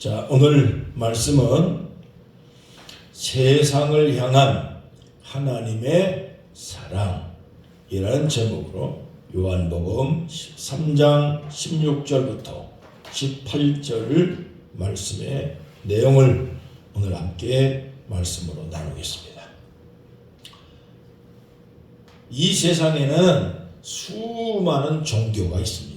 자, 오늘 말씀은 세상을 향한 하나님의 사랑이라는 제목으로 요한복음 13장 16절부터 18절 말씀의 내용을 오늘 함께 말씀으로 나누겠습니다. 이 세상에는 수많은 종교가 있습니다.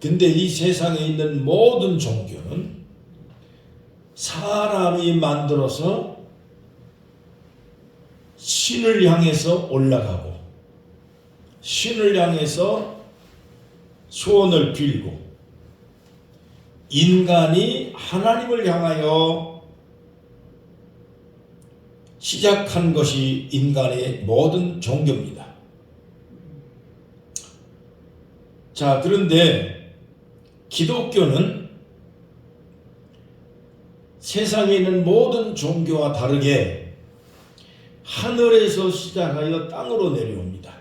근데 이 세상에 있는 모든 종교는 사람이 만들어서 신을 향해서 올라가고 신을 향해서 소원을 빌고 인간이 하나님을 향하여 시작한 것이 인간의 모든 종교입니다. 자, 그런데 기독교는 세상에 있는 모든 종교와 다르게 하늘에서 시작하여 땅으로 내려옵니다.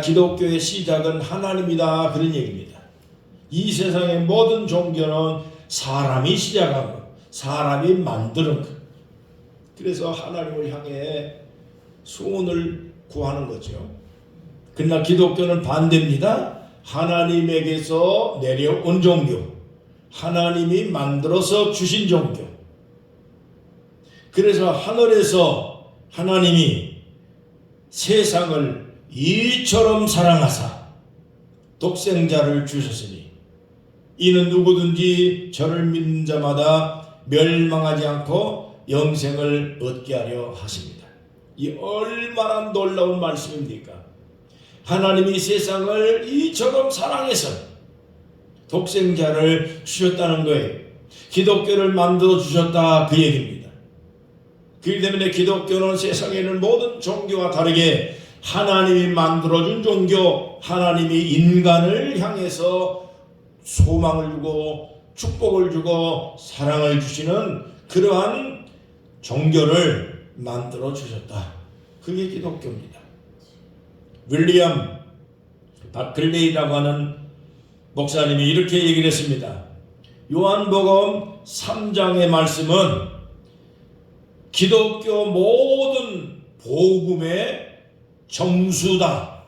기독교의 시작은 하나님이다, 그런 얘기입니다. 이 세상의 모든 종교는 사람이 시작하고 사람이 만드는 것. 그래서 하나님을 향해 소원을 구하는 거죠. 그러나 기독교는 반대입니다. 하나님에게서 내려온 종교, 하나님이 만들어서 주신 종교. 그래서 하늘에서 하나님이 세상을 이처럼 사랑하사 독생자를 주셨으니 이는 누구든지 저를 믿는 자마다 멸망하지 않고 영생을 얻게 하려 하십니다. 이 얼마나 놀라운 말씀입니까? 하나님이 세상을 이처럼 사랑해서 독생자를 주셨다는 거예요. 기독교를 만들어 주셨다, 그 얘기입니다. 그렇기 때문에 기독교는 세상에 있는 모든 종교와 다르게 하나님이 만들어준 종교, 하나님이 인간을 향해서 소망을 주고 축복을 주고 사랑을 주시는 그러한 종교를 만들어 주셨다. 그게 기독교입니다. 윌리엄 바클레이라고 하는 목사님이 이렇게 얘기를 했습니다. 요한복음 3장의 말씀은 기독교 모든 복음의 점수다.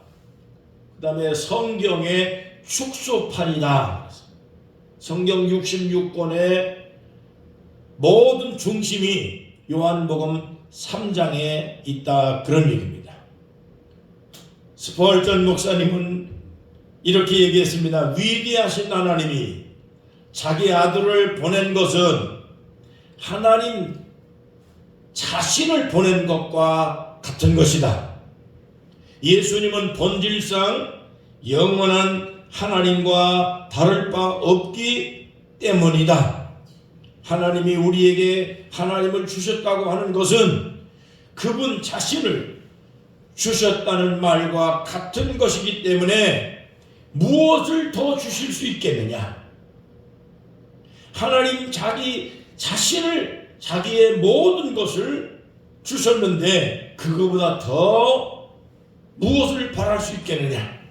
그 다음에 성경의 축소판이다. 성경 66권의 모든 중심이 요한복음 3장에 있다, 그런 얘기입니다. 스펄전 목사님은 이렇게 얘기했습니다. 위대하신 하나님이 자기 아들을 보낸 것은 하나님 자신을 보낸 것과 같은 것이다. 예수님은 본질상 영원한 하나님과 다를 바 없기 때문이다. 하나님이 우리에게 하나님을 주셨다고 하는 것은 그분 자신을 주셨다는 말과 같은 것이기 때문에 무엇을 더 주실 수 있겠느냐? 하나님 자기 자신을, 자기의 모든 것을 주셨는데 그거보다 더 무엇을 바랄 수 있겠느냐?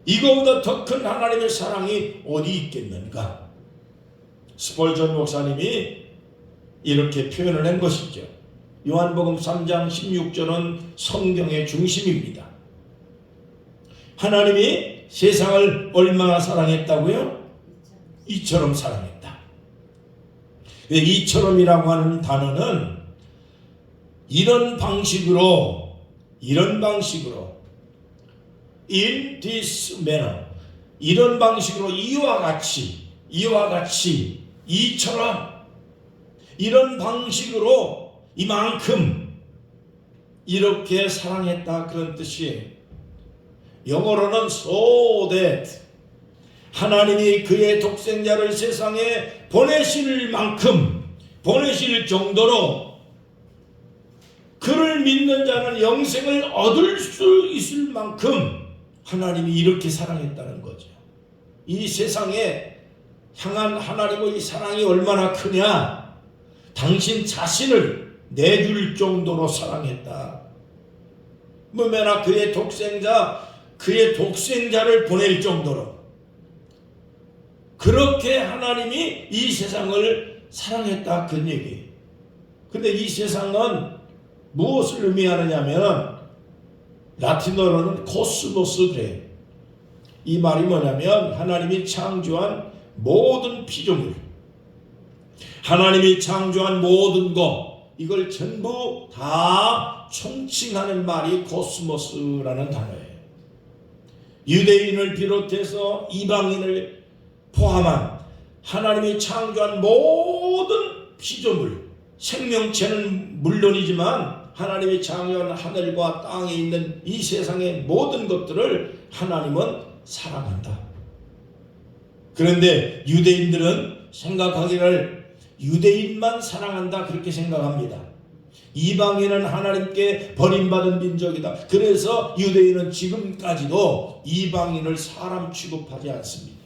이거보다 더 큰 하나님의 사랑이 어디 있겠는가? 스펄전 목사님이 이렇게 표현을 한 것이죠. 요한복음 3장 16절은 성경의 중심입니다. 하나님이 세상을 얼마나 사랑했다고요? 이처럼 사랑했다. 이처럼이라고 하는 단어는 이런 방식으로 in this manner, 이런 방식으로 이와 같이 이처럼 이런 방식으로 이만큼 이렇게 사랑했다, 그런 뜻이에요. 영어로는 so that, 하나님이 그의 독생자를 세상에 보내실 만큼, 보내실 정도로 그를 믿는 자는 영생을 얻을 수 있을 만큼 하나님이 이렇게 사랑했다는 거죠. 이 세상에 향한 하나님의 사랑이 얼마나 크냐? 당신 자신을 내줄 정도로 사랑했다. 뭐매나 그의 독생자를 보낼 정도로 그렇게 하나님이 이 세상을 사랑했다 그런 얘기예요. 근데 이 세상은 무엇을 의미하느냐면 라틴어로는 코스모스 그래요. 이 말이 뭐냐면 하나님이 창조한 모든 피조물, 하나님이 창조한 모든 것, 이걸 전부 다 총칭하는 말이 코스모스라는 단어예요. 유대인을 비롯해서 이방인을 포함한 하나님이 창조한 모든 피조물, 생명체는 물론이지만 하나님이 창조한 하늘과 땅에 있는 이 세상의 모든 것들을 하나님은 사랑한다. 그런데 유대인들은 생각하기를 유대인만 사랑한다 그렇게 생각합니다. 이방인은 하나님께 버림받은 민족이다. 그래서 유대인은 지금까지도 이방인을 사람 취급하지 않습니다.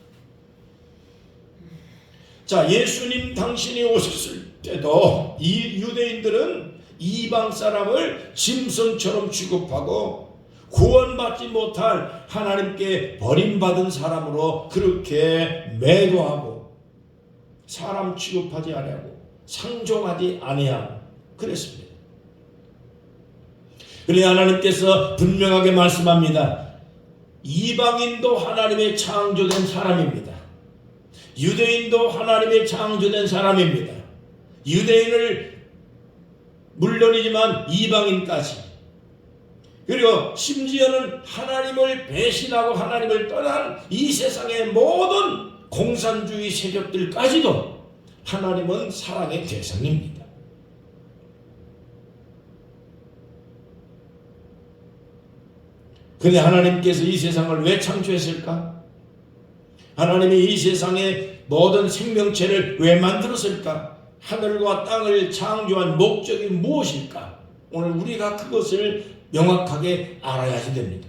자, 예수님 당신이 오셨을 때도 이 유대인들은 이방 사람을 짐승처럼 취급하고 구원받지 못할 하나님께 버림받은 사람으로 그렇게 매도하고 사람 취급하지 아니하고 상종하지 아니하고 그랬습니다. 그런데 하나님께서 분명하게 말씀합니다. 이방인도 하나님의 창조된 사람입니다. 유대인도 하나님의 창조된 사람입니다. 유대인을 물론이지만 이방인까지, 그리고 심지어는 하나님을 배신하고 하나님을 떠난 이 세상의 모든 공산주의 세력들까지도 하나님은 사랑의 대상입니다. 그런데 하나님께서 이 세상을 왜 창조했을까? 하나님이 이 세상의 모든 생명체를 왜 만들었을까? 하늘과 땅을 창조한 목적이 무엇일까? 오늘 우리가 그것을 명확하게 알아야지 됩니다.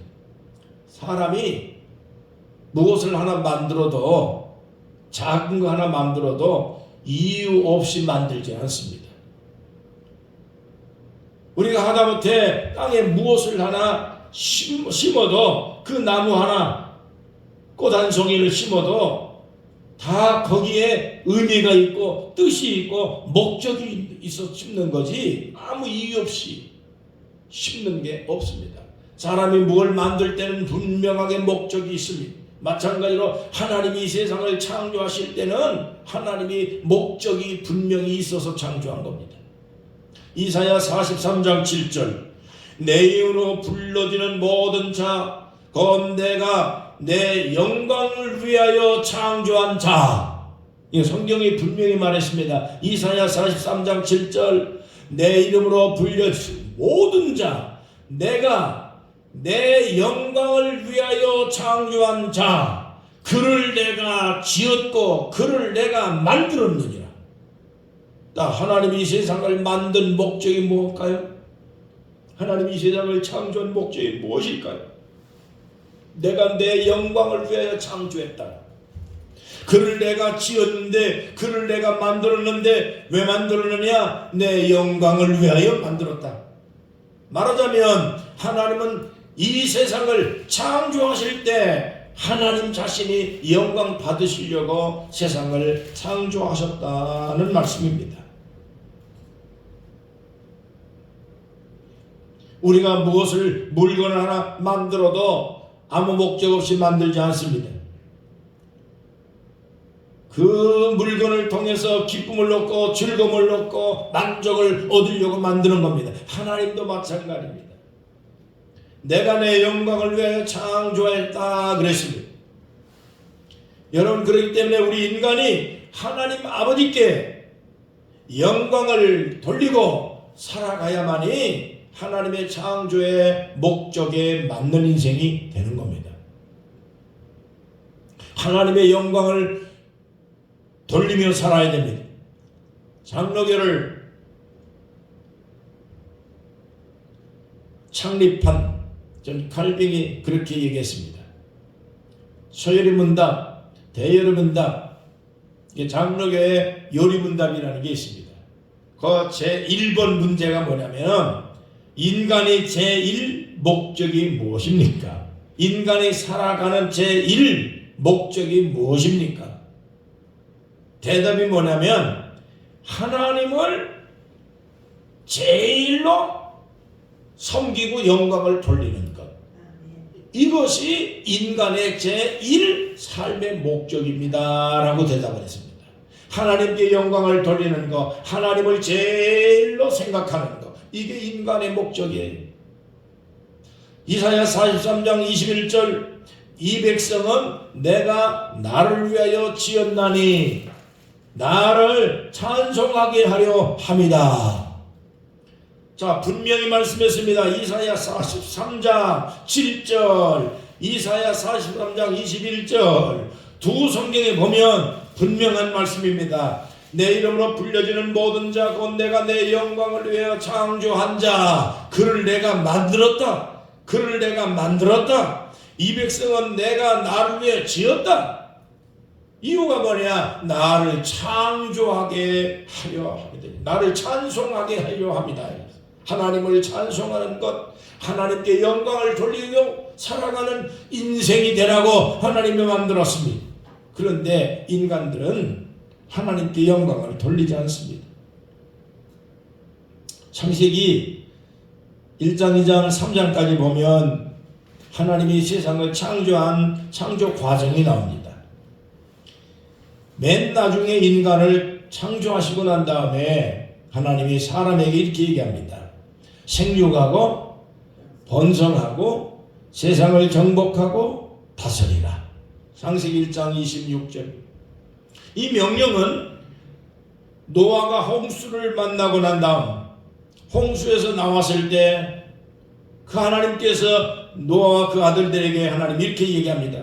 사람이 무엇을 하나 만들어도, 작은 거 하나 만들어도 이유 없이 만들지 않습니다. 우리가 하다못해 땅에 무엇을 하나 심어도, 그 나무 하나, 꽃 한 송이를 심어도 다 거기에 의미가 있고 뜻이 있고 목적이 있어 심는 거지, 아무 이유 없이 심는 게 없습니다. 사람이 뭘 만들 때는 분명하게 목적이 있습니다. 마찬가지로 하나님이 이 세상을 창조하실 때는 하나님이 목적이 분명히 있어서 창조한 겁니다. 이사야 43장 7절, 내 이름으로 불러지는 모든 자 곧 내가 내 영광을 위하여 창조한 자. 이 성경이 분명히 말했습니다. 이사야 43장 7절, 내 이름으로 불려진 모든 자, 내가 내 영광을 위하여 창조한 자, 그를 내가 지었고 그를 내가 만들었느니라. 하나님이 이 세상을 만든 목적이 무엇일까요? 하나님이 이 세상을 창조한 목적이 무엇일까요? 내가 내 영광을 위하여 창조했다. 그를 내가 지었는데, 그를 내가 만들었는데, 왜 만들었느냐? 내 영광을 위하여 만들었다. 말하자면 하나님은 이 세상을 창조하실 때 하나님 자신이 영광 받으시려고 세상을 창조하셨다는 말씀입니다. 우리가 무엇을 물건 하나 만들어도 아무 목적 없이 만들지 않습니다. 그 물건을 통해서 기쁨을 얻고 즐거움을 얻고 만족을 얻으려고 만드는 겁니다. 하나님도 마찬가지입니다. 내가 내 영광을 위하여 창조했다 그랬습니다. 여러분, 그렇기 때문에 우리 인간이 하나님 아버지께 영광을 돌리고 살아가야만이 하나님의 창조의 목적에 맞는 인생이 되는 겁니다. 하나님의 영광을 돌리며 살아야 됩니다. 장로교를 창립한 존 칼빙이 그렇게 얘기했습니다. 서열의 문답, 대열의 문답, 장로교의 요리문답이라는 게 있습니다. 그 제1번 문제가 뭐냐면, 인간의 제1 목적이 무엇입니까? 인간이 살아가는 제1 목적이 무엇입니까? 대답이 뭐냐면 하나님을 제일로 섬기고 영광을 돌리는 것. 이것이 인간의 제1 삶의 목적입니다 라고 대답을 했습니다. 하나님께 영광을 돌리는 것, 하나님을 제일로 생각하는 것, 이게 인간의 목적이에요. 이사야 43장 21절, 이 백성은 내가 나를 위하여 지었나니 나를 찬송하게 하려 함이다. 자, 분명히 말씀했습니다. 이사야 43장 7절, 이사야 43장 21절 두 성경에 보면 분명한 말씀입니다. 내 이름으로 불려지는 모든 자 곧 내가 내 영광을 위하여 창조한 자 그를 내가 만들었다. 그를 내가 만들었다. 이 백성은 내가 나를 위해 지었다. 이유가 뭐냐? 나를 창조하게 하려 합니다. 나를 찬송하게 하려 합니다. 하나님을 찬송하는 것, 하나님께 영광을 돌리고 살아가는 인생이 되라고 하나님이 만들었습니다. 그런데 인간들은 하나님께 영광을 돌리지 않습니다. 창세기 1장, 2장, 3장까지 보면 하나님이 세상을 창조한 창조 과정이 나옵니다. 맨 나중에 인간을 창조하시고 난 다음에 하나님이 사람에게 이렇게 얘기합니다. 생육하고 번성하고 세상을 정복하고 다스리라. 창세기 1장 26절. 이 명령은 노아가 홍수를 만나고 난 다음 홍수에서 나왔을 때 그 하나님께서 노아와 그 아들들에게 하나님 이렇게 얘기합니다.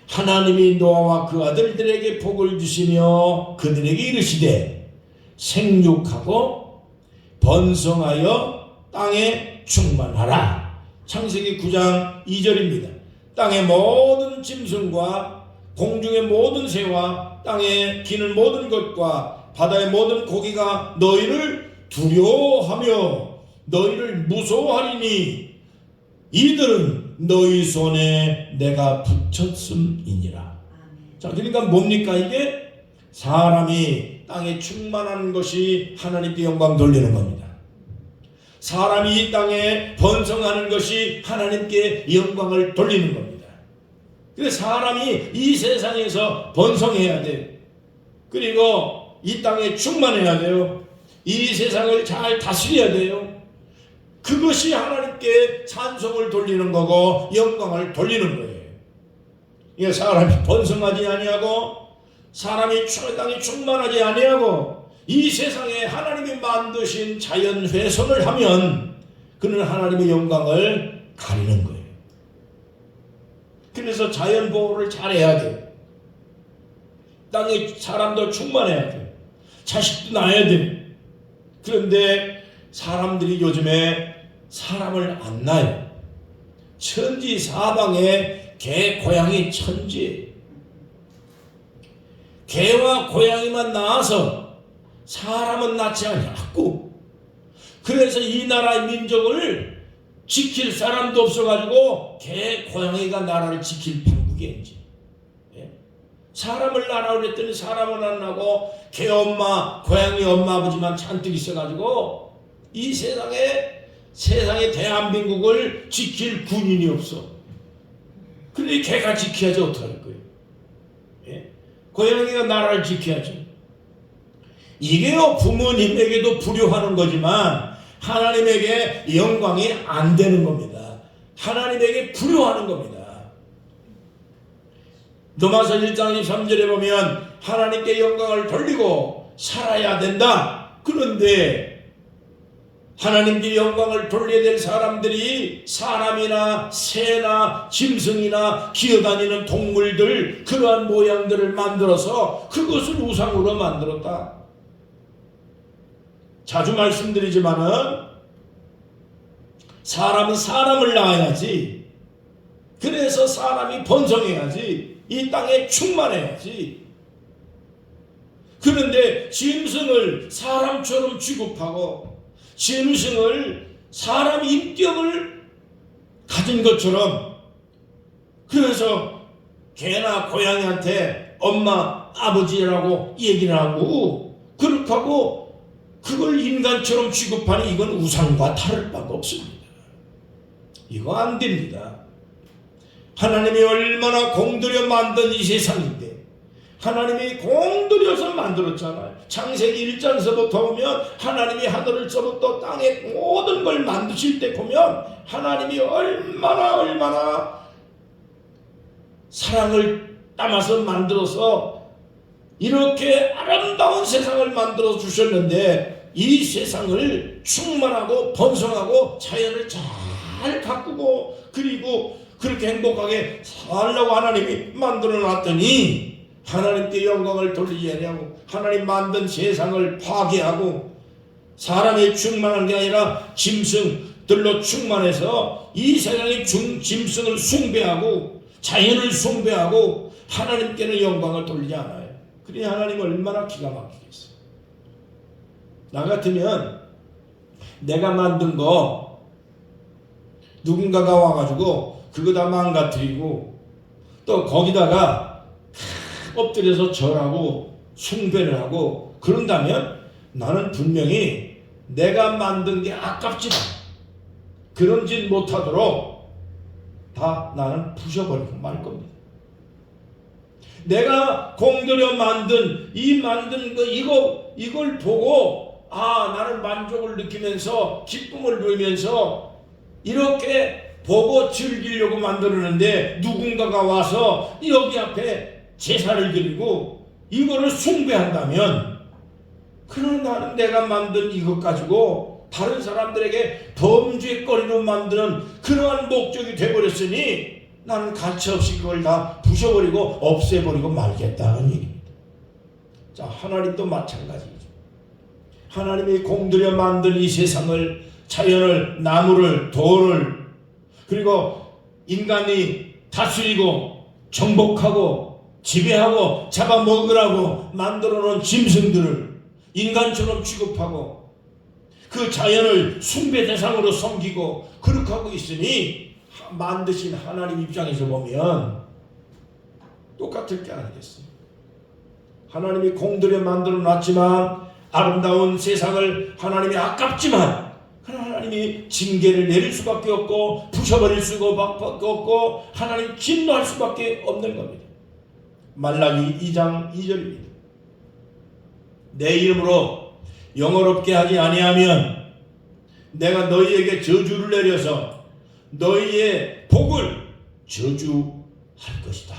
하나님이 노아와 그 아들들에게 복을 주시며 그들에게 이르시되 생육하고 번성하여 땅에 충만하라. 창세기 9장 2절입니다. 땅의 모든 짐승과 공중의 모든 새와 땅에 기는 모든 것과 바다의 모든 고기가 너희를 두려워하며 너희를 무서워하리니 이들은 너희 손에 내가 붙였음이니라. 자, 그러니까 뭡니까 이게? 사람이 땅에 충만한 것이 하나님께 영광 돌리는 겁니다. 사람이 이 땅에 번성하는 것이 하나님께 영광을 돌리는 겁니다. 그래서 사람이 이 세상에서 번성해야 돼요. 그리고 이 땅에 충만해야 돼요. 이 세상을 잘 다스려야 돼요. 그것이 하나님께 찬송을 돌리는 거고 영광을 돌리는 거예요. 이게 사람이 번성하지 아니하고 사람이 땅이 충만하지 아니하고 이 세상에 하나님이 만드신 자연 훼손을 하면 그는 하나님의 영광을 가리는 거예요. 그래서 자연 보호를 잘해야 돼요. 땅에 사람도 충만해야 돼요. 자식도 낳아야 돼요. 그런데 사람들이 요즘에 사람을 안 낳아요. 천지 사방에 개, 고양이 천지예요. 개와 고양이만 낳아서 사람은 낳지 않고, 그래서 이 나라의 민족을 지킬 사람도 없어가지고 개, 고양이가 나라를 지킬 판국이에요. 사람을 낳으라고 그랬더니 사람은 안 나고 개 엄마, 고양이 엄마, 아버지만 잔뜩 있어가지고 이 세상에 대한민국을 지킬 군인이 없어. 근데 개가 지켜야지 어떡할 거예요? 예? 고양이가 나라를 지켜야죠. 이게요, 부모님에게도 불효하는 거지만 하나님에게 영광이 안 되는 겁니다. 하나님에게 불효하는 겁니다. 로마서 1장 23절에 보면 하나님께 영광을 돌리고 살아야 된다. 그런데 하나님께 영광을 돌려야 될 사람들이 사람이나 새나 짐승이나 기어다니는 동물들, 그러한 모양들을 만들어서 그것을 우상으로 만들었다. 자주 말씀드리지만은 사람은 사람을 낳아야지. 그래서 사람이 번성해야지. 이 땅에 충만해야지. 그런데 짐승을 사람처럼 취급하고 짐승을 사람 인격을 가진 것처럼, 그래서 개나 고양이한테 엄마 아버지라고 얘기를 하고 그렇게 하고 그걸 인간처럼 취급하니 이건 우상과 다를 바가 없습니다. 이거 안 됩니다. 하나님이 얼마나 공들여 만든 이 세상인데 하나님이 공들여서 만들었잖아요. 창세기 1장서부터 보면 하나님이 하늘을서부터 땅의 모든 걸 만드실 때 보면 하나님이 얼마나 사랑을 담아서 만들어서 이렇게 아름다운 세상을 만들어 주셨는데 이 세상을 충만하고 번성하고 자연을 잘 가꾸고 그리고 그렇게 행복하게 살라고 하나님이 만들어 놨더니 하나님께 영광을 돌리지 아니하고 하나님 만든 세상을 파괴하고 사람이 충만한 게 아니라 짐승들로 충만해서 이 세상의 짐승을 숭배하고 자연을 숭배하고 하나님께는 영광을 돌리지 않아요. 그래 하나님 얼마나 기가 막히겠어요. 나 같으면 내가 만든 거 누군가가 와가지고 그거 다 망가뜨리고 또 거기다가 엎드려서 절하고 숭배를 하고 그런다면 나는 분명히 내가 만든 게 아깝지만 그런 짓 못하도록 다 나는 부셔버리고 말 겁니다. 내가 공들여 만든 거 이걸 보고 나는 만족을 느끼면서 기쁨을 누리면서 이렇게 보고 즐기려고 만들었는데 누군가가 와서 여기 앞에 제사를 드리고 이거를 숭배한다면 그럼 나는 내가 만든 이것 가지고 다른 사람들에게 범죄거리로 만드는 그러한 목적이 되어버렸으니 나는 가차없이 그걸 다 부셔버리고 없애버리고 말겠다는 얘기입니다. 자, 하나님도 마찬가지죠. 하나님이 공들여 만든 이 세상을 자연을 나무를 돌을 그리고 인간이 다스리고 정복하고 지배하고 잡아먹으라고 만들어놓은 짐승들을 인간처럼 취급하고 그 자연을 숭배 대상으로 섬기고 그렇게 하고 있으니 만드신 하나님 입장에서 보면 똑같을 게 아니겠어요. 하나님이 공들여 만들어 놨지만 아름다운 세상을 하나님이 아깝지만 하나님이 징계를 내릴 수밖에 없고 부셔버릴 수밖에 없고 하나님 진노할 수밖에 없는 겁니다. 말라기 2장 2절입니다. 내 이름으로 영어롭게 하지 아니하면 내가 너희에게 저주를 내려서 너희의 복을 저주할 것이다.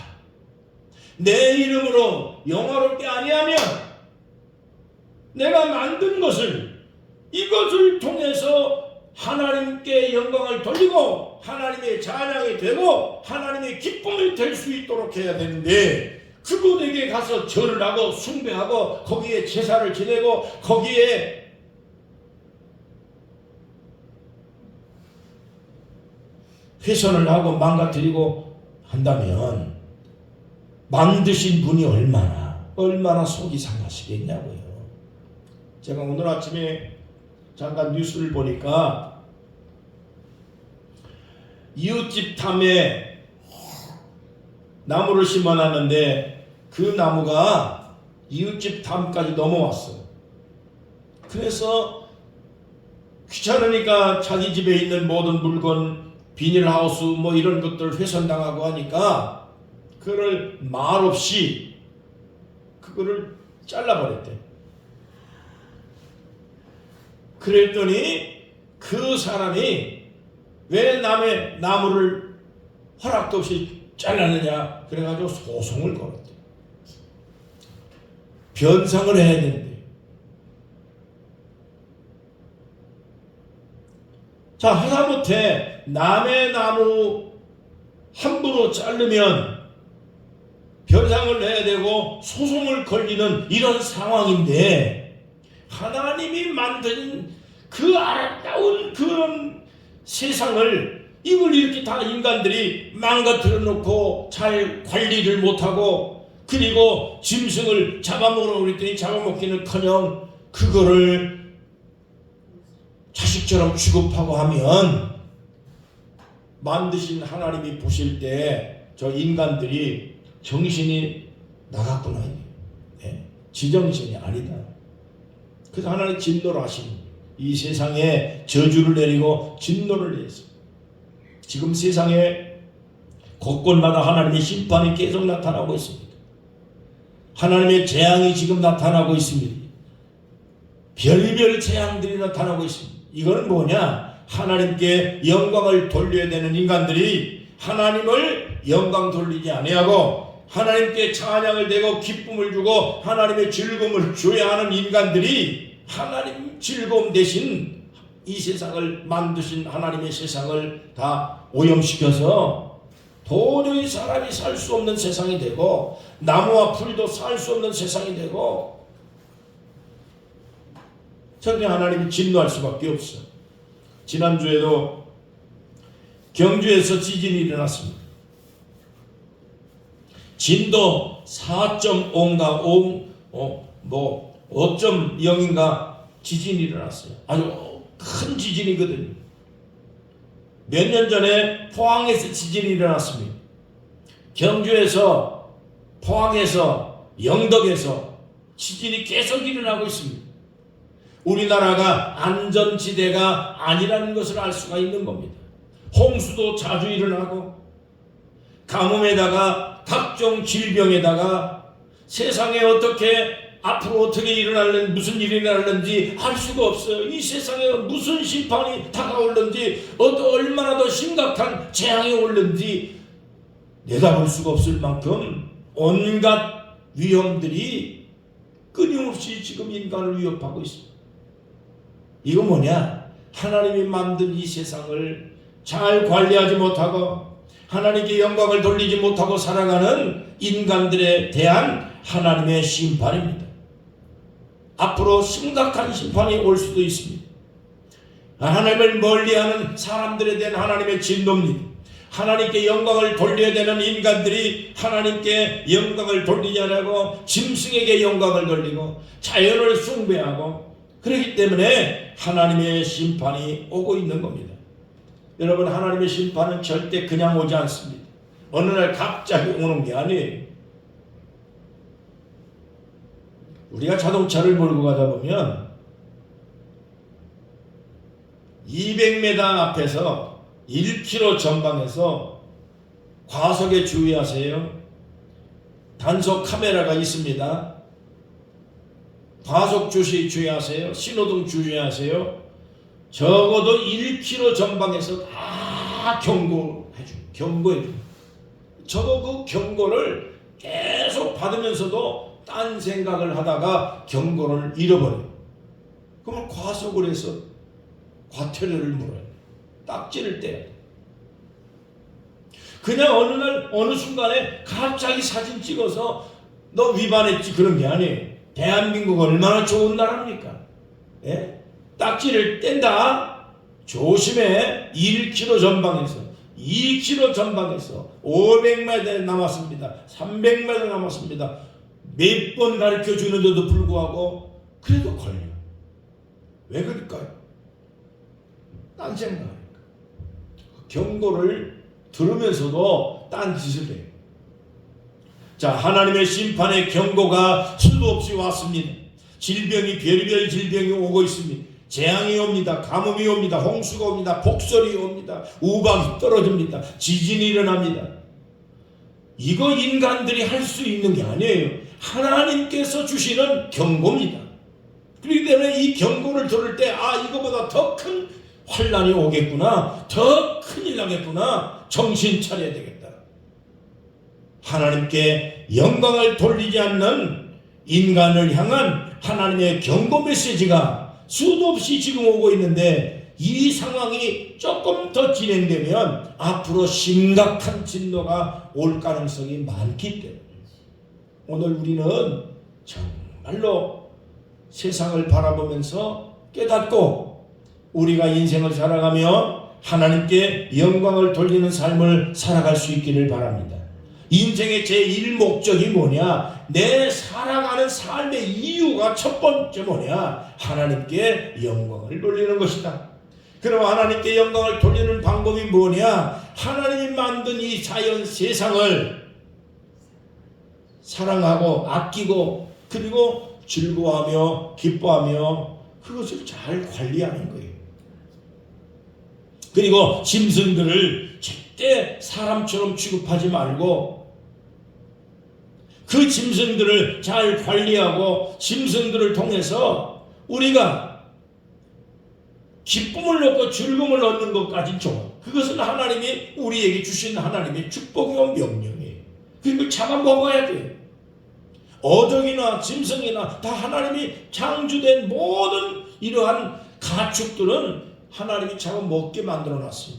내 이름으로 영어롭게 아니하면 내가 만든 것을 이것을 통해서 하나님께 영광을 돌리고 하나님의 찬양이 되고 하나님의 기쁨이 될 수 있도록 해야 되는데 그분에게 가서 절을 하고 숭배하고 거기에 제사를 지내고 거기에 훼손을 하고 망가뜨리고 한다면 만드신 분이 얼마나 속이 상하시겠냐고요. 제가 오늘 아침에 잠깐 뉴스를 보니까 이웃집 탐에 나무를 심어놨는데 그 나무가 이웃집 탐까지 넘어왔어요. 그래서 귀찮으니까 자기 집에 있는 모든 물건 비닐하우스 뭐 이런 것들 훼손당하고 하니까 그걸 말없이 그거를 잘라버렸대. 그랬더니 그 사람이 왜 남의 나무를 허락도 없이 잘랐느냐 그래가지고 소송을 걸었대. 변상을 해야 되는데. 자, 하다못해 남의 나무 함부로 자르면 변상을 해야 되고 소송을 걸리는 이런 상황인데 하나님이 만든 그 아름다운 그런 세상을 이걸 이렇게 다 인간들이 망가뜨려 놓고 잘 관리를 못하고 그리고 짐승을 잡아먹으라고 그랬더니 잡아먹기는커녕 그거를 자식처럼 취급하고 하면 만드신 하나님이 보실 때 저 인간들이 정신이 나갔구나. 지정신이 아니다. 그래서 하나님 진노를 하시는 이 세상에 저주를 내리고 진노를 내렸습니다. 지금 세상에 곳곳마다 하나님의 심판이 계속 나타나고 있습니다. 하나님의 재앙이 지금 나타나고 있습니다. 별별 재앙들이 나타나고 있습니다. 이거는 뭐냐? 하나님께 영광을 돌려야 되는 인간들이 하나님을 영광 돌리지 아니하고 하나님께 찬양을 대고 기쁨을 주고 하나님의 즐거움을 줘야 하는 인간들이 하나님 즐거움 대신 이 세상을 만드신 하나님의 세상을 다 오염시켜서 도저히 사람이 살 수 없는 세상이 되고 나무와 풀도 살 수 없는 세상이 되고 정말 하나님이 진노할 수밖에 없어. 지난주에도 경주에서 지진이 일어났습니다. 진도 4.5인가 5.0인가 지진이 일어났어요. 아주 큰 지진이거든요. 몇 년 전에 포항에서 지진이 일어났습니다. 경주에서, 포항에서, 영덕에서 지진이 계속 일어나고 있습니다. 우리나라가 안전지대가 아니라는 것을 알 수가 있는 겁니다. 홍수도 자주 일어나고 가뭄에다가 각종 질병에다가 세상에 앞으로 어떻게 일어날는지 무슨 일이 일어날는지 알 수가 없어요. 이 세상에 무슨 심판이 다가올는지 얼마나 더 심각한 재앙이 올는지 내다볼 수가 없을 만큼 온갖 위험들이 끊임없이 지금 인간을 위협하고 있습니다. 이거 뭐냐? 하나님이 만든 이 세상을 잘 관리하지 못하고 하나님께 영광을 돌리지 못하고 살아가는 인간들에 대한 하나님의 심판입니다. 앞으로 심각한 심판이 올 수도 있습니다. 하나님을 멀리하는 사람들에 대한 하나님의 진노입니다. 하나님께 영광을 돌려야 되는 인간들이 하나님께 영광을 돌리지 않고 짐승에게 영광을 돌리고 자연을 숭배하고 그렇기 때문에 하나님의 심판이 오고 있는 겁니다. 여러분, 하나님의 심판은 절대 그냥 오지 않습니다. 어느 날 갑자기 오는 게 아니에요. 우리가 자동차를 몰고 가다 보면 200m 앞에서 1km 전방에서 과속에 주의하세요. 단속 카메라가 있습니다. 과속 주시 주의하세요. 신호등 주의하세요. 적어도 1km 전방에서 다 경고해줍니다. 저도 그 경고를 계속 받으면서도 딴 생각을 하다가 경고를 잃어버려요. 그러면 과속을 해서 과태료를 물어요. 딱지를 떼요. 그냥 어느 날 어느 순간에 갑자기 사진 찍어서 너 위반했지 그런 게 아니에요. 대한민국 얼마나 좋은 나라입니까? 예? 딱지를 뗀다. 조심해. 1km 전방에서 2km 전방에서 500m 남았습니다. 300m 남았습니다. 몇 번 가르쳐 주는데도 불구하고 그래도 걸려. 왜 그럴까요? 딴 생각하니까. 경고를 들으면서도 딴 짓을 해요. 자, 하나님의 심판의 경고가 수도 없이 왔습니다. 질병이 별별 질병이 오고 있습니다. 재앙이 옵니다. 가뭄이 옵니다. 홍수가 옵니다. 폭설이 옵니다. 우박이 떨어집니다. 지진이 일어납니다. 이거 인간들이 할 수 있는 게 아니에요. 하나님께서 주시는 경고입니다. 그렇기 때문에 이 경고를 들을 때 이거보다 더 큰 환난이 오겠구나. 더 큰일 나겠구나. 정신 차려야 되겠다. 하나님께 영광을 돌리지 않는 인간을 향한 하나님의 경고 메시지가 수도 없이 지금 오고 있는데 이 상황이 조금 더 진행되면 앞으로 심각한 진노가 올 가능성이 많기 때문에 오늘 우리는 정말로 세상을 바라보면서 깨닫고 우리가 인생을 살아가며 하나님께 영광을 돌리는 삶을 살아갈 수 있기를 바랍니다. 인생의 제1목적이 뭐냐? 내 살아가는 삶의 이유가 첫 번째 뭐냐? 하나님께 영광을 돌리는 것이다. 그럼 하나님께 영광을 돌리는 방법이 뭐냐? 하나님이 만든 이 자연 세상을 사랑하고 아끼고 그리고 즐거워하며 기뻐하며 그것을 잘 관리하는 거예요. 그리고 짐승들을 절대 사람처럼 취급하지 말고 그 짐승들을 잘 관리하고 짐승들을 통해서 우리가 기쁨을 얻고 즐거움을 얻는 것까지 좋아. 그것은 하나님이 우리에게 주신 하나님의 축복이고 명령이에요. 그걸 잡아먹어야 돼요. 어족이나 짐승이나 다 하나님이 창조된 모든 이러한 가축들은 하나님이 잡아먹게 만들어놨어요.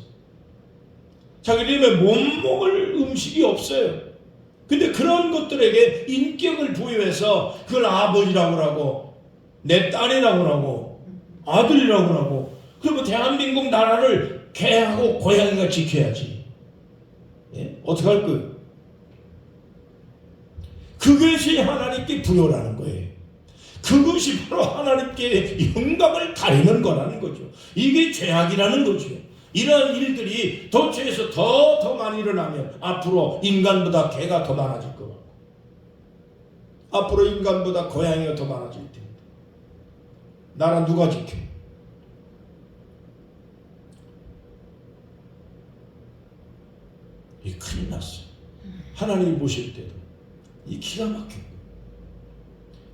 자기들이 못 먹을 음식이 없어요. 근데 그런 것들에게 인격을 부여해서 그걸 아버지라고 하고 내 딸이라고 하고 아들이라고 하고 그러면 대한민국 나라를 개하고 고양이가 지켜야지. 예? 어떻게 할 거예요? 그것이 하나님께 부여라는 거예요. 그것이 바로 하나님께 영광을 가리는 거라는 거죠. 이게 죄악이라는 거죠. 이런 일들이 도처에서 더 많이 일어나면 앞으로 인간보다 개가 더 많아질 것 같고 앞으로 인간보다 고양이가 더 많아질 텐데 나라 누가 지켜? 이 큰일 났어요. 하나님이 보실 때도 이 기가 막혀요.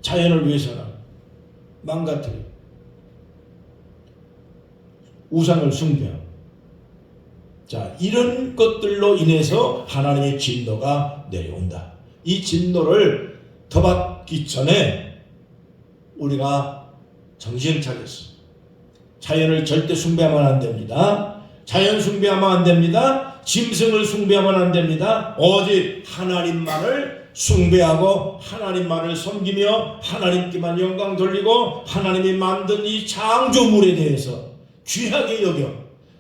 자연을 위해서는 망가뜨려 우상을 숭배하고 자 이런 것들로 인해서 하나님의 진노가 내려온다. 이 진노를 더 받기 전에 우리가 정신을 차렸어. 자연을 절대 숭배하면 안 됩니다. 자연 숭배하면 안 됩니다. 짐승을 숭배하면 안 됩니다. 오직 하나님만을 숭배하고 하나님만을 섬기며 하나님께만 영광 돌리고 하나님이 만든 이 창조물에 대해서 귀하게 여겨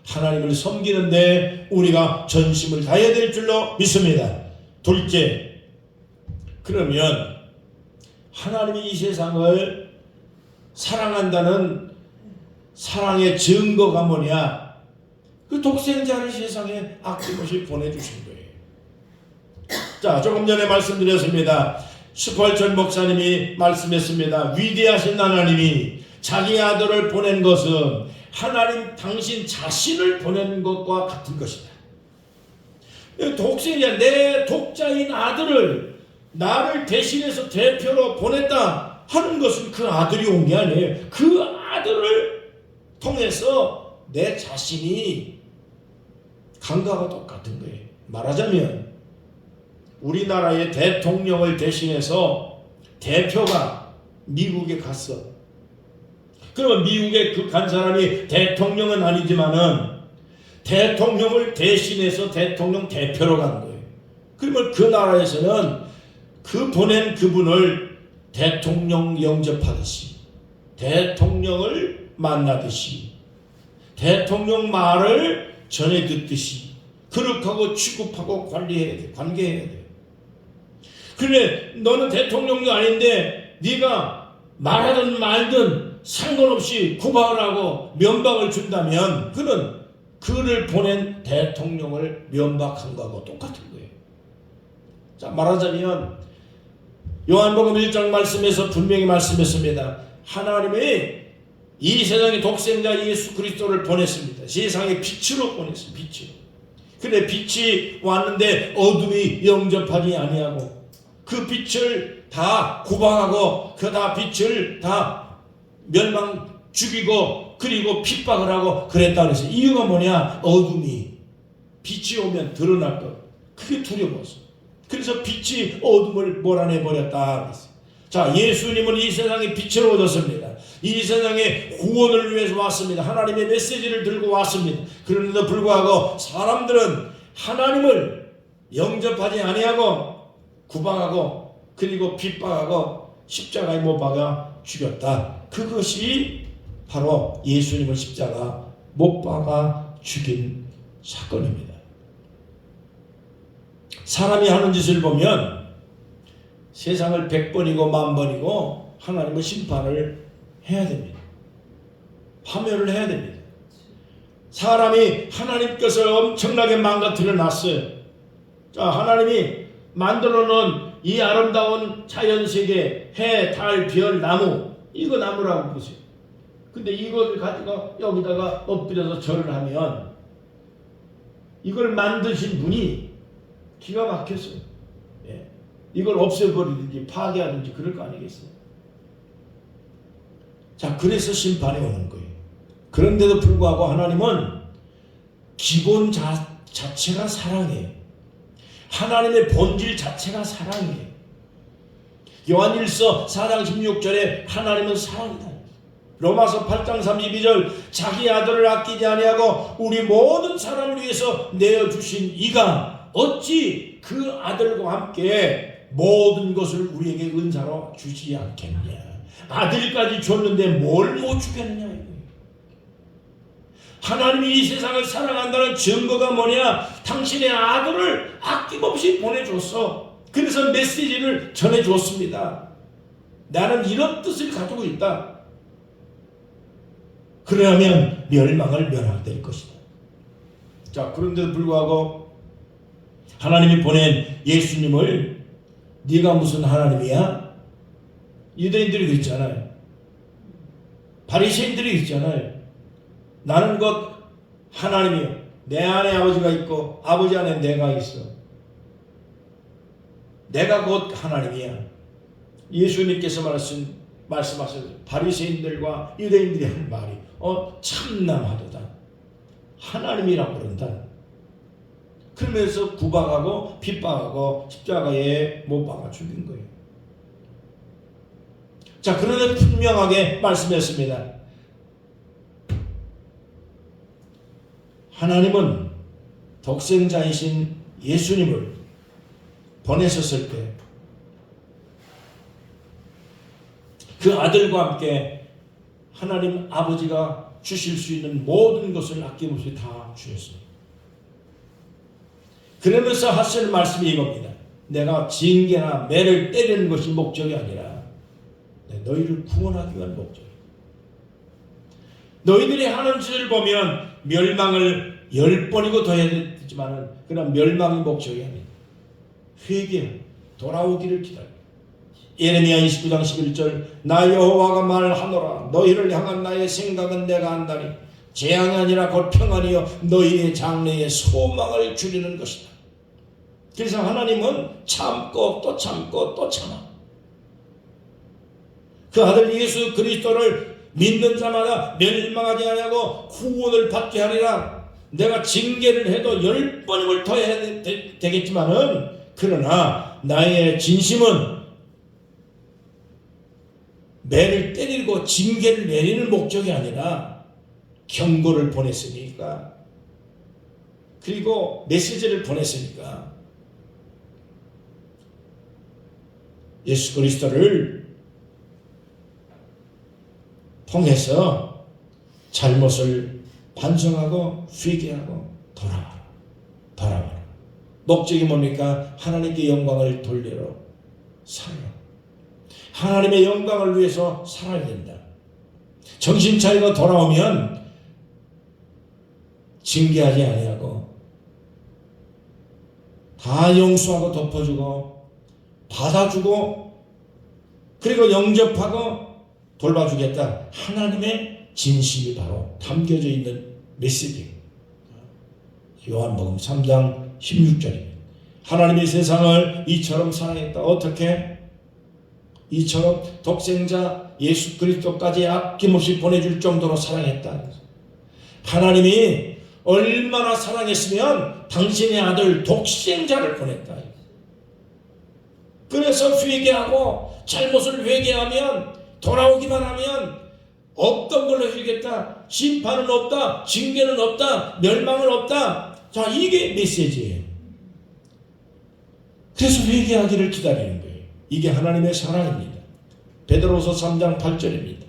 하나님을 섬기는데 우리가 전심을 다해야 될 줄로 믿습니다. 둘째, 그러면 하나님이 이 세상을 사랑한다는 사랑의 증거가 뭐냐? 그 독생자를 세상에 아낌없이 보내주신 거예요. 자, 조금 전에 말씀드렸습니다. 슈펄천 목사님이 말씀했습니다. 위대하신 하나님이 자기 아들을 보낸 것은 하나님 당신 자신을 보낸 것과 같은 것이다. 독생자, 내 독자인 아들을 나를 대신해서 대표로 보냈다 하는 것은 그 아들이 온 게 아니에요. 그 아들을 통해서 내 자신이 간 거와 똑같은 거예요. 말하자면 우리나라의 대통령을 대신해서 대표가 미국에 갔어. 그러면 미국에 그 간 사람이 대통령은 아니지만은 대통령을 대신해서 대통령 대표로 간 거예요. 그러면 그 나라에서는 그 보낸 그분을 대통령 영접하듯이 대통령을 만나듯이 대통령 말을 전해 듣듯이 그렇게 취급하고 관리해야 돼. 관계해야 돼. 그래 너는 대통령도 아닌데 네가 말하든 말든 상관없이 구박을 하고 면박을 준다면 그는 그를 보낸 대통령을 면박한 거하고 똑같은 거예요. 자, 말하자면 요한복음 1장 말씀에서 분명히 말씀했습니다. 하나님이 이 세상에 독생자 예수 그리스도를 보냈습니다. 세상에 빛으로 보냈습니다. 빛으로. 그래 빛이 왔는데 어둠이 영접하지 아니하고 그 빛을 다 구박하고 그 다 빛을 다 멸망 죽이고 그리고 핍박을 하고 그랬다 그래서 이유가 뭐냐? 어둠이 빛이 오면 드러날 것. 그게 두려워서. 그래서 빛이 어둠을 몰아내 버렸다 그랬어요. 자, 예수님은 이 세상에 빛을 얻었습니다. 이 세상에 구원을 위해서 왔습니다. 하나님의 메시지를 들고 왔습니다. 그런데도 불구하고 사람들은 하나님을 영접하지 아니하고 구박하고 그리고 핍박하고 십자가에 못 박아 죽였다. 그것이 바로 예수님을 십자가 못 박아 죽인 사건입니다. 사람이 하는 짓을 보면 세상을 100번이고 10,000번이고 하나님은 심판을 해야 됩니다. 파멸을 해야 됩니다. 사람이 하나님께서 엄청나게 망가뜨려 놨어요. 자, 하나님이 만들어 놓은 이 아름다운 자연세계, 해, 달, 별, 나무, 이거 나무라고 보세요. 근데 이걸 가지고 여기다가 엎드려서 절을 하면 이걸 만드신 분이 기가 막혔어요. 예. 이걸 없애버리든지 파괴하든지 그럴 거 아니겠어요? 자, 그래서 심판이 오는 거예요. 그런데도 불구하고 하나님은 기본 자체가 사랑이에요. 하나님의 본질 자체가 사랑이에요. 요한일서 4장 16절에 하나님은 사랑이다. 로마서 8장 32절 자기 아들을 아끼지 아니하고 우리 모든 사람을 위해서 내어주신 이가 어찌 그 아들과 함께 모든 것을 우리에게 은사로 주지 않겠냐. 아들까지 줬는데 뭘 못 주겠느냐. 하나님이 이 세상을 사랑한다는 증거가 뭐냐? 당신의 아들을 아낌없이 보내줬어. 그래서 메시지를 전해줬습니다. 나는 이런 뜻을 가지고 있다. 그러면 멸망을 면하될 것이다. 자, 그런데도 불구하고 하나님이 보낸 예수님을 네가 무슨 하나님이야? 유대인들이 그랬잖아요. 바리새인들이 그랬잖아요. 나는 곧 하나님이요. 내 안에 아버지가 있고 아버지 안에 내가 있어. 내가 곧 하나님이야. 예수님께서 말씀하셨어요. 바리새인들과 유대인들이 한 말이 참남하도다. 하나님이라고 그런다. 그러면서 구박하고 핍박하고 십자가에 못 박아 죽인 거예요. 자, 그런데 분명하게 말씀했습니다. 하나님은 독생자이신 예수님을 보내셨을 때 그 아들과 함께 하나님 아버지가 주실 수 있는 모든 것을 아낌없이 다 주셨습니다. 그러면서 하시는 말씀이 이겁니다. 내가 징계나 매를 때리는 것이 목적이 아니라 너희를 구원하기 위한 목적이다. 너희들이 하는 짓을 보면 멸망을 10번이고 더 해야 되지만 그러나 멸망이 목적이 아니다. 회개, 돌아오기를 기다려. 예레미야 29장 11절 나 여호와가 말하노라 너희를 향한 나의 생각은 내가 안다니 재앙이 아니라 곧 평안이요 너희의 장래에 소망을 주리는 것이다. 그래서 하나님은 참고 또 참고 또 참아. 그 아들 예수 그리스도를 믿는 자마다 멸망하지 아니하고 구원을 받게 하리라. 내가 징계를 해도 10번임을 더 해야 되겠지만은 그러나 나의 진심은 매를 때리고 징계를 내리는 목적이 아니라 경고를 보냈으니까, 그리고 메시지를 보냈으니까 예수 그리스도를 통해서 잘못을 반성하고 회개하고 돌아와라. 목적이 뭡니까? 하나님께 영광을 돌리러 살아요. 하나님의 영광을 위해서 살아야 된다. 정신 차리고 돌아오면 징계하지 아니하고 다 용서하고 덮어주고 받아주고 그리고 영접하고 돌봐주겠다. 하나님의 진심이 바로 담겨져 있는 메시지. 요한복음 3장 16절입니다. 하나님이 세상을 이처럼 사랑했다. 어떻게? 이처럼 독생자 예수 그리스도까지 아낌없이 보내줄 정도로 사랑했다. 하나님이 얼마나 사랑했으면 당신의 아들 독생자를 보냈다. 그래서 회개하고 잘못을 회개하면 돌아오기만 하면 없던 걸로 해주겠다. 심판은 없다. 징계는 없다. 멸망은 없다. 자, 이게 메시지예요. 그래서 회개하기를 기다리는 거예요. 이게 하나님의 사랑입니다. 베드로서 3장 8절입니다.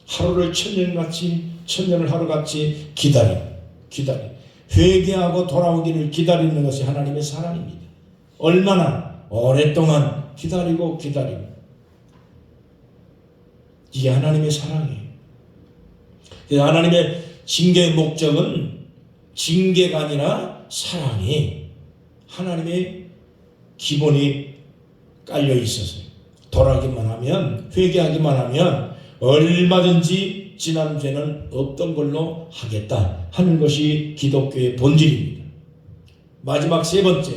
하루를 천년을 하루같이 기다림. 회개하고 돌아오기를 기다리는 것이 하나님의 사랑입니다. 얼마나 오랫동안 기다리고 이게 하나님의 사랑이에요. 하나님의 징계의 목적은 징계가 아니라 사랑이 하나님의 기본이 깔려 있어서요. 돌아가기만 하면, 회개하기만 하면 얼마든지 지난 죄는 없던 걸로 하겠다 하는 것이 기독교의 본질입니다. 마지막 세 번째.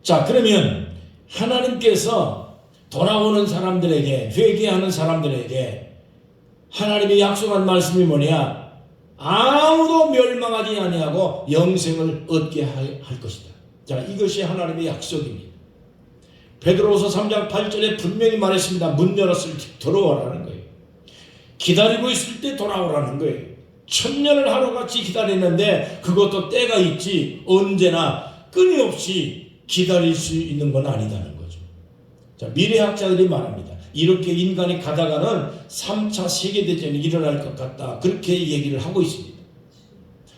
자, 그러면 하나님께서 돌아오는 사람들에게, 회개하는 사람들에게 하나님이 약속한 말씀이 뭐냐? 아무도 멸망하지 아니하고 영생을 얻게 할 것이다. 자, 이것이 하나님의 약속입니다. 베드로후서 3장 8절에 분명히 말했습니다. 문 열었을 때 들어오라는 거예요. 기다리고 있을 때 돌아오라는 거예요. 천년을 하루같이 기다리는데 그것도 때가 있지 언제나 끊임없이 기다릴 수 있는 건 아니다는 거죠. 자, 미래학자들이 말합니다. 이렇게 인간이 가다가는 3차 세계대전이 일어날 것 같다. 그렇게 얘기를 하고 있습니다.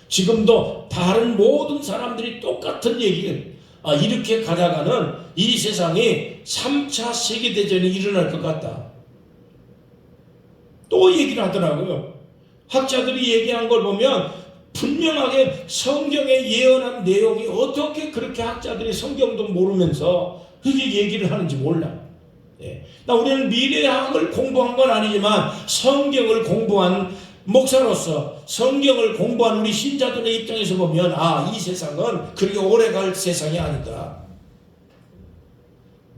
지금도 다른 모든 사람들이 똑같은 얘기를 이렇게 가다가는 이 세상에 3차 세계대전이 일어날 것 같다. 또 얘기를 하더라고요. 학자들이 얘기한 걸 보면 분명하게 성경에 예언한 내용이 어떻게 그렇게 학자들이 성경도 모르면서 그렇게 얘기를 하는지 몰라. 우리는 미래학을 공부한 건 아니지만 성경을 공부한 목사로서 성경을 공부한 우리 신자들의 입장에서 보면 이 세상은 그렇게 오래 갈 세상이 아니다.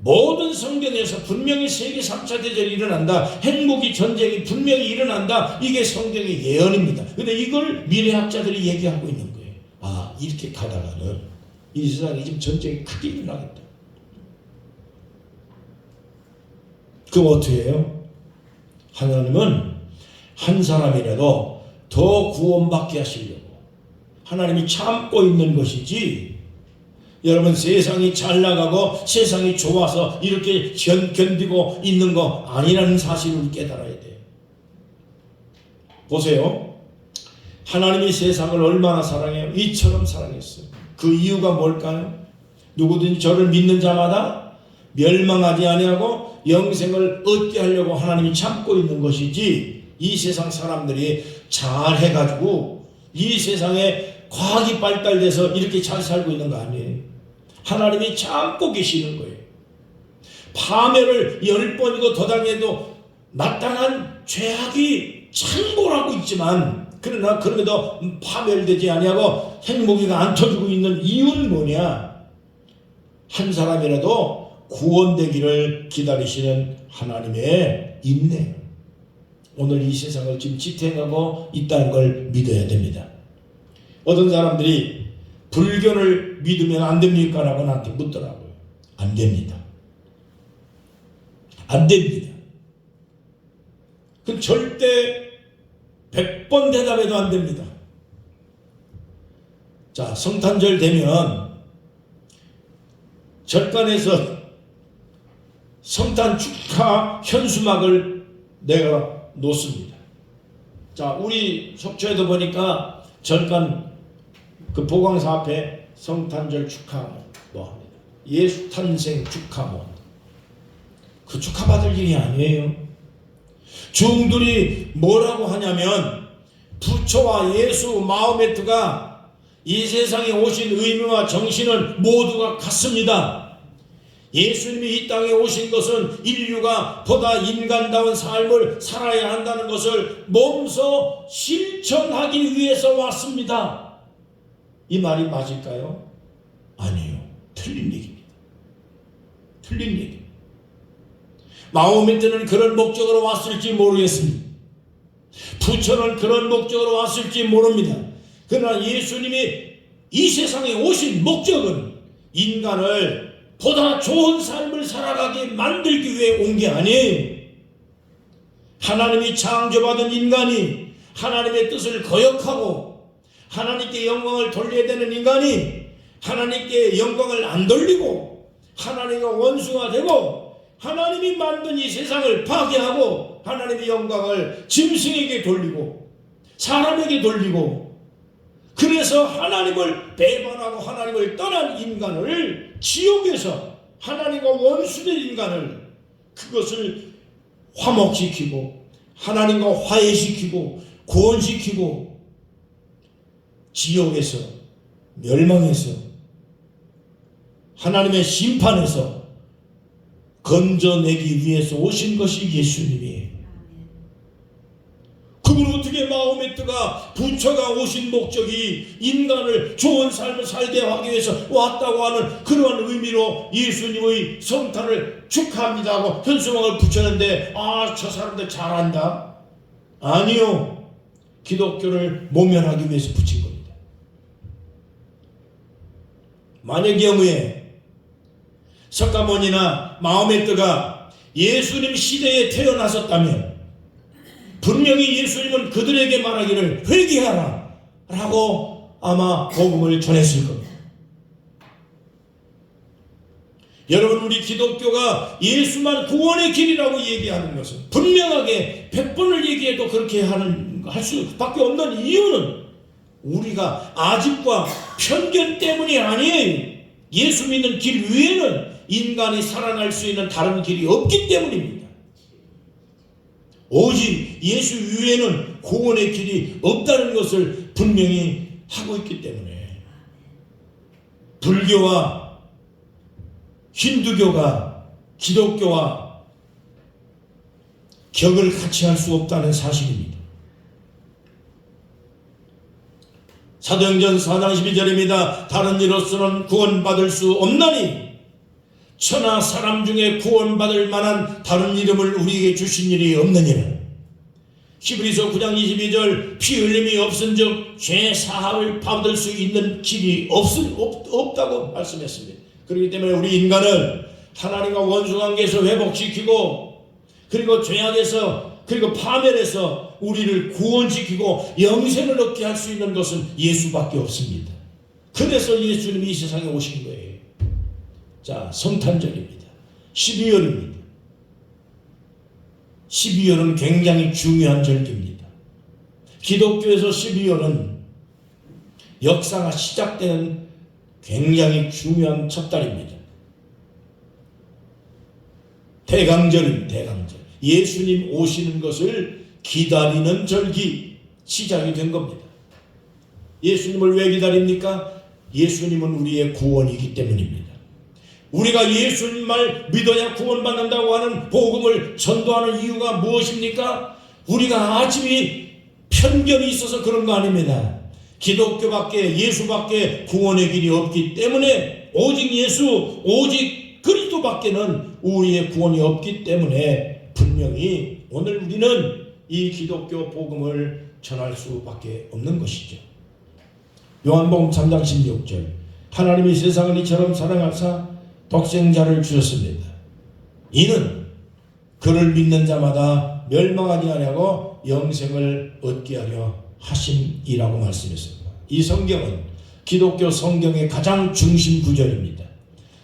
모든 성경에서 분명히 세계 3차 대전이 일어난다. 핵무기 전쟁이 분명히 일어난다. 이게 성경의 예언입니다. 그런데 이걸 미래학자들이 얘기하고 있는 거예요. 이렇게 가다가는 이 세상에 지금 전쟁이 크게 일어나겠다. 그럼 어떻게 해요? 하나님은 한 사람이라도 더 구원받게 하시려고 하나님이 참고 있는 것이지, 여러분 세상이 잘 나가고 세상이 좋아서 이렇게 견디고 있는 거 아니라는 사실을 깨달아야 돼요. 보세요. 하나님이 세상을 얼마나 사랑해요? 이처럼 사랑했어요. 그 이유가 뭘까요? 누구든지 저를 믿는 자마다 멸망하지 아니하고 영생을 얻게 하려고 하나님이 참고 있는 것이지, 이 세상 사람들이 잘 해가지고 이 세상에 과학이 발달돼서 이렇게 잘 살고 있는 거 아니에요. 하나님이 참고 계시는 거예요. 파멸을 10번이고 더 당해도 마땅한 죄악이 창궐하고 있지만, 그러나 그럼에도 파멸되지 아니하고 핵무기가 안 터지고 있는 이유는 뭐냐? 한 사람이라도 구원되기를 기다리시는 하나님의 인내. 오늘 이 세상을 지금 지탱하고 있다는 걸 믿어야 됩니다. 어떤 사람들이 불교를 믿으면 안 됩니까? 라고 나한테 묻더라고요. 안 됩니다. 안 됩니다. 그 절대 100번 대답해도 안 됩니다. 자, 성탄절 되면 절간에서 성탄 축하 현수막을 내가 놓습니다. 자, 우리 속초에도 보니까 절간 그 보광사 앞에 성탄절 축하 뭐 합니다. 예수 탄생 축하 뭐. 그 축하받을 일이 아니에요. 중들이 뭐라고 하냐면, 부처와 예수 마호메트가 이 세상에 오신 의미와 정신은 모두가 같습니다. 예수님이 이 땅에 오신 것은 인류가 보다 인간다운 삶을 살아야 한다는 것을 몸소 실천하기 위해서 왔습니다. 이 말이 맞을까요? 아니에요. 틀린 얘기입니다. 틀린 얘기입니다. 마호메트는 그런 목적으로 왔을지 모르겠습니다. 부처는 그런 목적으로 왔을지 모릅니다. 그러나 예수님이 이 세상에 오신 목적은 인간을 보다 좋은 삶을 살아가게 만들기 위해 온 게 아니에요. 하나님이 창조받은 인간이 하나님의 뜻을 거역하고 하나님께 영광을 돌려야 되는 인간이 하나님께 영광을 안 돌리고 하나님과 원수가 되고 하나님이 만든 이 세상을 파괴하고 하나님의 영광을 짐승에게 돌리고 사람에게 돌리고, 그래서 하나님을 배반하고 하나님을 떠난 인간을 지옥에서 하나님과 원수된 인간을 그것을 화목시키고 하나님과 화해시키고 구원시키고 지옥에서 멸망해서 하나님의 심판에서 건져내기 위해서 오신 것이 예수님이에요. 그분 어떻게 마음의 뜨가 부처가 오신 목적이 인간을 좋은 삶을 살게 하기 위해서 왔다고 하는 그러한 의미로 예수님의 성탄을 축하합니다 하고 현수막을 붙였는데 저 사람들 잘한다? 아니요. 기독교를 모면하기 위해서 붙인 겁니다. 만약 경우에 석가모니나 마음의 뜨가 예수님 시대에 태어났었다면 분명히 예수님은 그들에게 말하기를 회개하라 라고 아마 복음을 전했을 겁니다. 여러분, 우리 기독교가 예수만 구원의 길이라고 얘기하는 것은 분명하게 100번을 얘기해도 그렇게 할 수밖에 없는 이유는 우리가 아집과 편견 때문이 아니에요. 예수 믿는 길 위에는 인간이 살아날 수 있는 다른 길이 없기 때문입니다. 오직 예수 위에는 구원의 길이 없다는 것을 분명히 하고 있기 때문에 불교와 힌두교가 기독교와 격을 같이 할 수 없다는 사실입니다. 사도행전 4장 12절입니다. 다른 이로서는 구원받을 수 없나니 천하 사람 중에 구원받을 만한 다른 이름을 우리에게 주신 일이 없느니라. 히브리서 9장 22절 피 흘림이 없은즉 죄 사함을 받을 수 있는 길이 없다고 말씀했습니다. 그렇기 때문에 우리 인간을 하나님과 원수관계에서 회복시키고 그리고 죄악에서 그리고 파멸에서 우리를 구원시키고 영생을 얻게 할 수 있는 것은 예수밖에 없습니다. 그래서 예수님이 이 세상에 오신 거예요. 자, 성탄절입니다. 12월입니다. 12월은 굉장히 중요한 절기입니다. 기독교에서 12월은 역사가 시작되는 굉장히 중요한 첫 달입니다. 대강절입니다. 대강절. 예수님 오시는 것을 기다리는 절기 시작이 된 겁니다. 예수님을 왜 기다립니까? 예수님은 우리의 구원이기 때문입니다. 우리가 예수님을 믿어야 구원받는다고 하는 복음을 전도하는 이유가 무엇입니까? 우리가 아침이 편견이 있어서 그런 거 아닙니다. 기독교밖에 예수밖에 구원의 길이 없기 때문에 오직 예수 오직 그리스도밖에는 우리의 구원이 없기 때문에 분명히 오늘 우리는 이 기독교 복음을 전할 수밖에 없는 것이죠. 요한복음 3장 16절 하나님이 세상을 이처럼 사랑하사 독생자를 주셨습니다. 이는 그를 믿는 자마다 멸망하지 아니하고 영생을 얻게 하려 하심이라고 말씀했습니다. 이 성경은 기독교 성경의 가장 중심 구절입니다.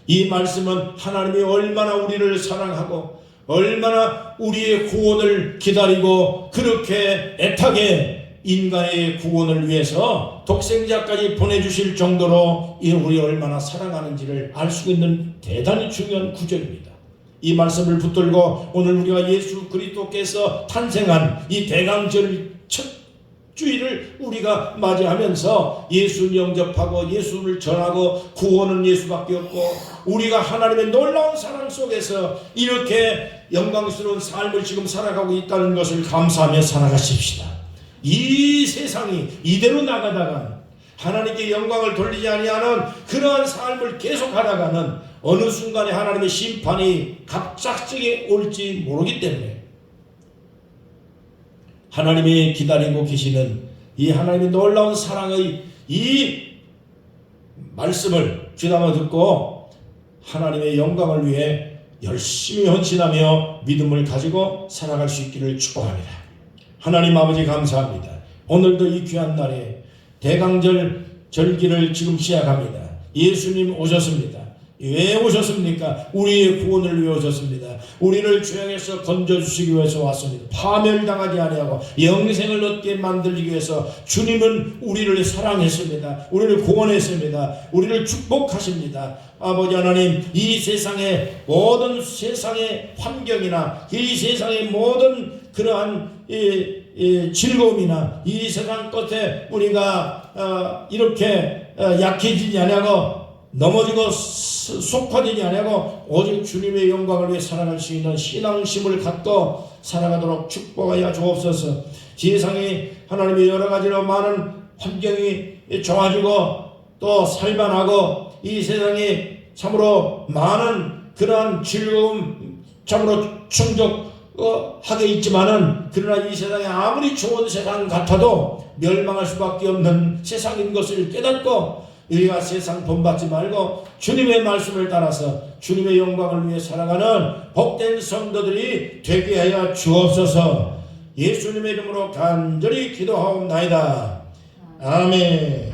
이 말씀은 하나님이 얼마나 우리를 사랑하고 얼마나 우리의 구원을 기다리고 그렇게 애타게 인간의 구원을 위해서 독생자까지 보내주실 정도로 우리 얼마나 사랑하는지를 알 수 있는 대단히 중요한 구절입니다. 이 말씀을 붙들고 오늘 우리가 예수 그리스도께서 탄생한 이 대강절 첫 주일을 우리가 맞이하면서 예수 영접하고 예수를 전하고 구원은 예수밖에 없고 우리가 하나님의 놀라운 사랑 속에서 이렇게 영광스러운 삶을 지금 살아가고 있다는 것을 감사하며 살아가십시다. 이 세상이 이대로 나가다가 하나님께 영광을 돌리지 아니하는 그러한 삶을 계속하다가는 어느 순간에 하나님의 심판이 갑작스레 올지 모르기 때문에 하나님이 기다리고 계시는 이 하나님의 놀라운 사랑의 이 말씀을 귀담아 듣고 하나님의 영광을 위해 열심히 헌신하며 믿음을 가지고 살아갈 수 있기를 축복합니다. 하나님 아버지 감사합니다. 오늘도 이 귀한 날에 대강절 절기를 지금 시작합니다. 예수님 오셨습니다. 왜 오셨습니까? 우리의 구원을 위해 오셨습니다. 우리를 죄악에서 건져주시기 위해서 왔습니다. 파멸당하지 아니하고 영생을 얻게 만들기 위해서 주님은 우리를 사랑했습니다. 우리를 구원했습니다. 우리를 축복하십니다. 아버지 하나님, 이 세상의 모든 세상의 환경이나 이 세상의 모든 그러한 즐거움이나 이 세상 끝에 우리가 이렇게 약해지지 아니하고 넘어지고 속화되지 아니하고 오직 주님의 영광을 위해 살아갈 수 있는 신앙심을 갖고 살아가도록 축복하여 주옵소서. 세상이 하나님의 여러 가지로 많은 환경이 좋아지고 또 살만하고 이 세상이 참으로 많은 그러한 즐거움 참으로 충족하게 있지만은 그러나 이 세상이 아무리 좋은 세상 같아도 멸망할 수밖에 없는 세상인 것을 깨닫고 우리가 세상 본받지 말고 주님의 말씀을 따라서 주님의 영광을 위해 살아가는 복된 성도들이 되게 하여 주옵소서. 예수님의 이름으로 간절히 기도하옵나이다. 아멘.